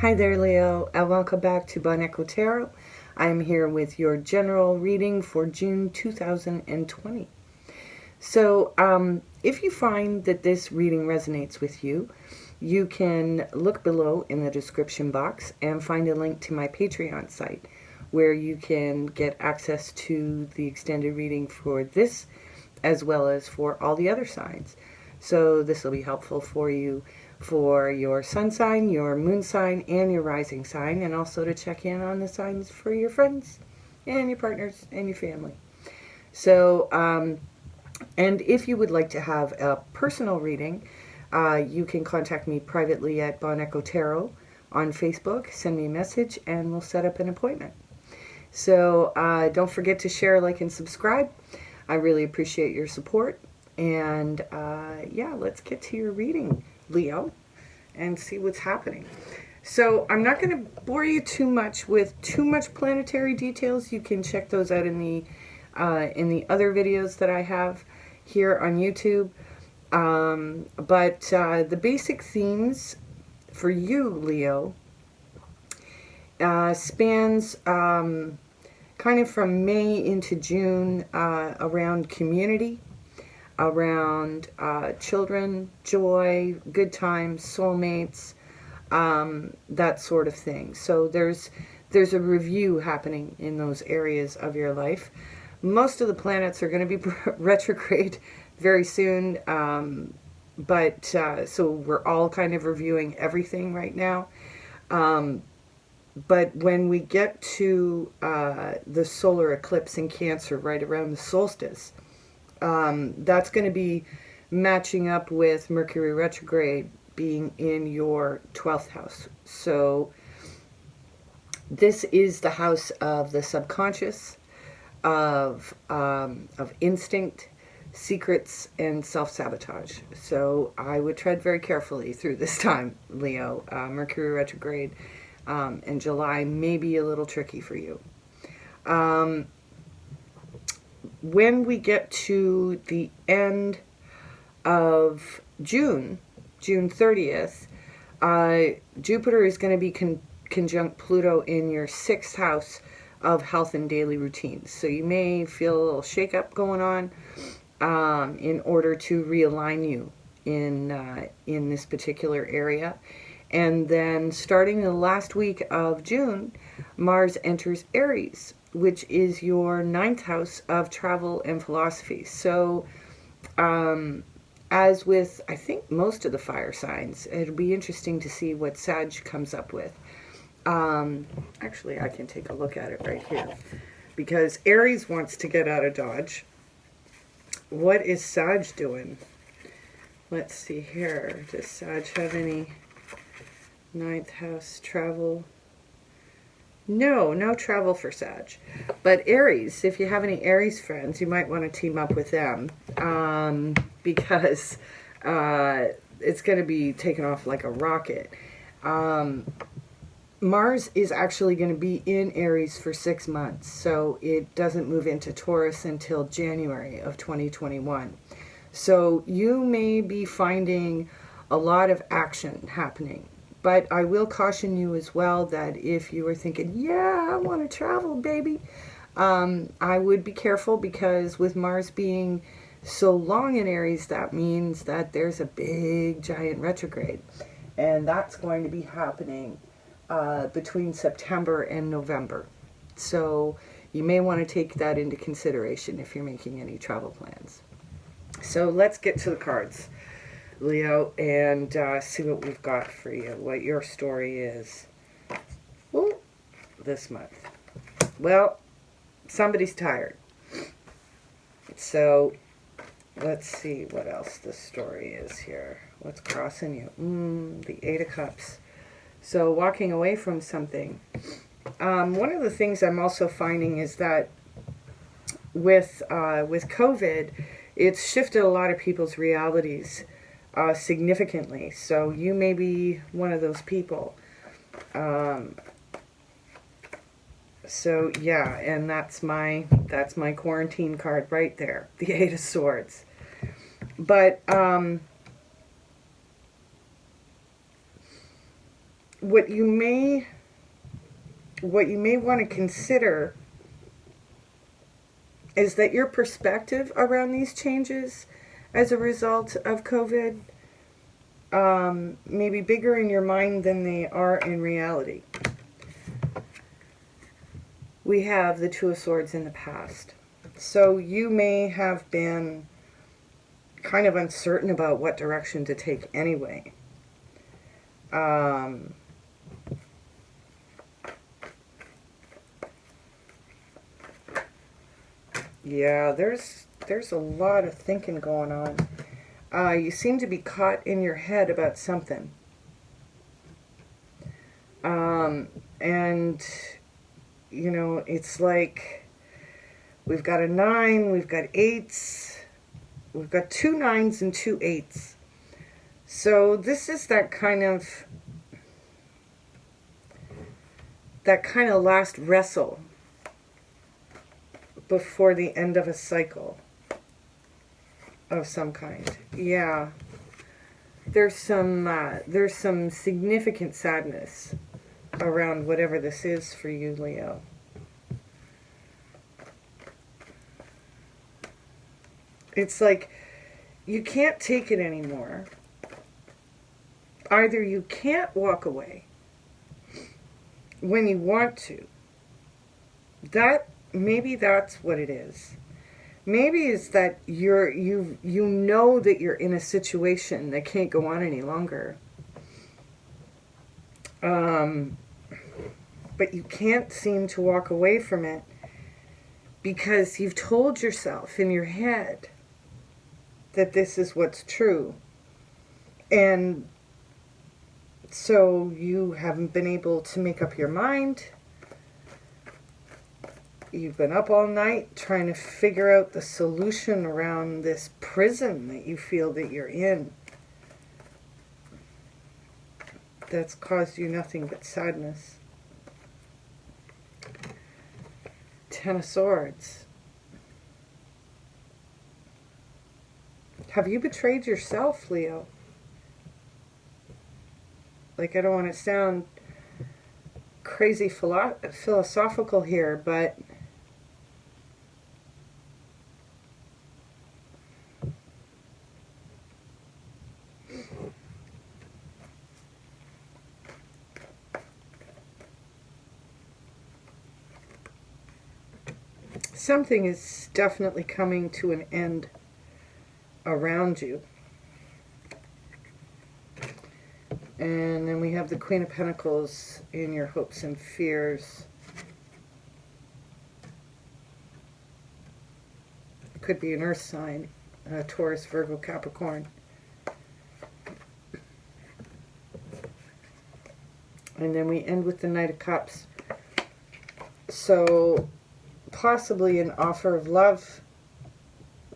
Hi there, Leo, and welcome back to for.It Tarot. I am here with your general reading for June 2020. So, if you find that this reading resonates with you, you can look below in the description box and find a link to my Patreon site where you can get access to the extended reading for this as well as for all the other signs. So this will be helpful for you for your sun sign, your moon sign, and your rising sign, and also to check in on the signs for your friends and your partners and your family. So, and if you would like to have a personal reading, you can contact me privately at for.It Tarot on Facebook, send me a message, and we'll set up an appointment. So don't forget to share, like, and subscribe. I really appreciate your support. And yeah, let's get to your reading, Leo, and see what's happening. So I'm not going to bore you too much with too much planetary details. You can check those out in the other videos that I have here on YouTube. But the basic themes for you, Leo, spans kind of from May into June, around community, around children, joy, good times, soulmates, that sort of thing. So there's a review happening in those areas of your life. Most of the planets are going to be retrograde very soon, but so we're all kind of reviewing everything right now. But when we get to the solar eclipse in Cancer right around the solstice, that's going to be matching up with Mercury retrograde being in your 12th house. So this is the house of the subconscious, of instinct, secrets, and self-sabotage. So I would tread very carefully through this time, Leo. Mercury retrograde in July may be a little tricky for you. When we get to the end of June 30th, Jupiter is going to be conjunct Pluto in your 6th house of health and daily routines. So you may feel a little shake-up going on in order to realign you in this particular area. And then starting the last week of June, Mars enters Aries, which is your 9th house of travel and philosophy. So, as with, I think, most of the fire signs, it'll be interesting to see what Sag comes up with. Actually, I can take a look at it right here, because Aries wants to get out of Dodge. What is Sag doing? Let's see here. Does Sag have any 9th house travel? No travel for Sag. But Aries, if you have any Aries friends, you might want to team up with them, because it's going to be taken off like a rocket. Mars is actually going to be in Aries for 6 months, so it doesn't move into Taurus until January of 2021. So you may be finding a lot of action happening. But I will caution you as well that if you are thinking, yeah, I want to travel, baby, I would be careful, because with Mars being so long in Aries, that means that there's a big, giant retrograde. And that's going to be happening between September and November. So you may want to take that into consideration if you're making any travel plans. So let's get to the cards, Leo, and see what we've got for you, what your story is. Ooh, this month. Well, somebody's tired. So let's see what else the story is here. What's crossing you? The 8 of Cups. So walking away from something. One of the things I'm also finding is that with COVID, it's shifted a lot of people's realities significantly. So you may be one of those people. So yeah, and that's my quarantine card right there, the Eight of Swords. But what you may want to consider is that your perspective around these changes as a result of COVID may be bigger in your mind than they are in reality. We have the Two of Swords in the past. So you may have been kind of uncertain about what direction to take anyway. Yeah, there's a lot of thinking going on. You seem to be caught in your head about something. And, you know, it's like we've got a 9, we've got 8s, we've got 2 9s and 2 8s. So this is that kind of last wrestle before the end of a cycle of some kind. Yeah. There's some significant sadness around whatever this is for you, Leo. It's like you can't take it anymore. Either you can't walk away when you want to. Maybe that's what it is. Maybe it's that you know that you're in a situation that can't go on any longer. But you can't seem to walk away from it because you've told yourself in your head that this is what's true. And so you haven't been able to make up your mind. You've been up all night trying to figure out the solution around this prison that you feel that you're in. That's caused you nothing but sadness. 10 of Swords. Have you betrayed yourself, Leo? Like, I don't want to sound crazy philosophical here, but something is definitely coming to an end around you. And then we have the Queen of Pentacles in your hopes and fears. It could be an earth sign, Taurus, Virgo, Capricorn. And then we end with the Knight of Cups. So possibly an offer of love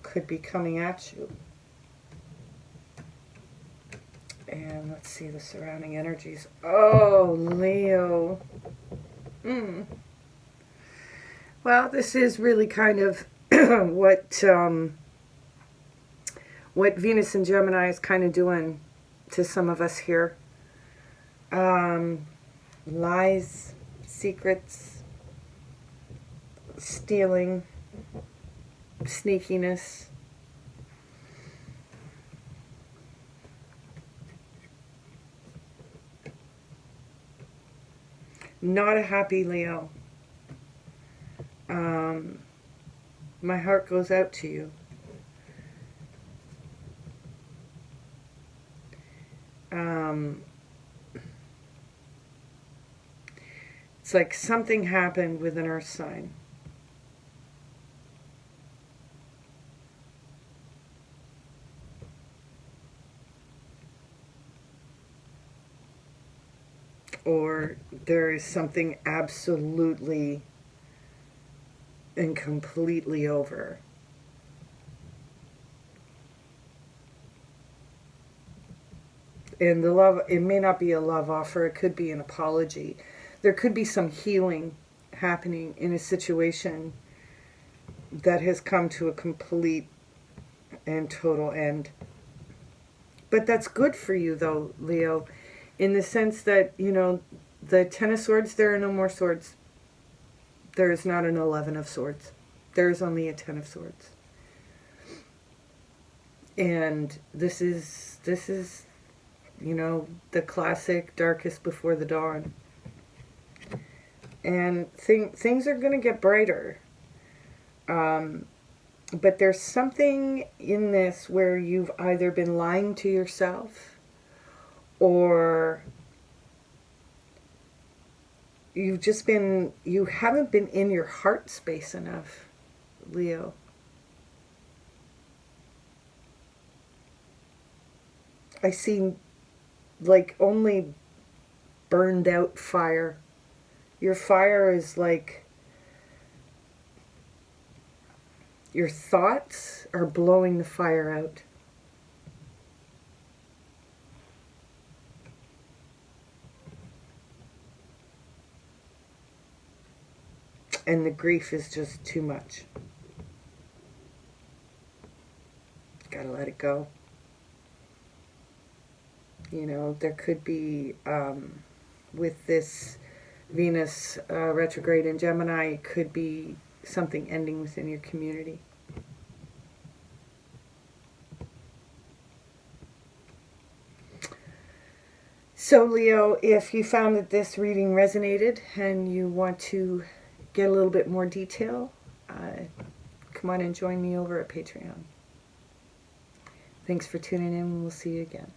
could be coming at you. And let's see the surrounding energies. Oh, Leo. Well, this is really kind of what Venus and Gemini is kind of doing to some of us here. Lies, secrets, stealing, sneakiness. Not a happy Leo. My heart goes out to you. It's like something happened with an earth sign. Or there is something absolutely and completely over. And the love, it may not be a love offer, it could be an apology. There could be some healing happening in a situation that has come to a complete and total end. But that's good for you, though, Leo, in the sense that, you know, the Ten of Swords, there are no more swords. There is not an 11 of Swords. There is only a 10 of Swords. And this is, you know, the classic darkest before the dawn. And things are going to get brighter. But there's something in this where you've either been lying to yourself, or you haven't been in your heart space enough, Leo. I see like only burned out fire. Your fire is like, your thoughts are blowing the fire out. And the grief is just too much. Gotta let it go. You know, there could be, with this Venus retrograde in Gemini, it could be something ending within your community. So, Leo, if you found that this reading resonated and you want to get a little bit more detail, come on and join me over at Patreon. Thanks for tuning in. We'll see you again.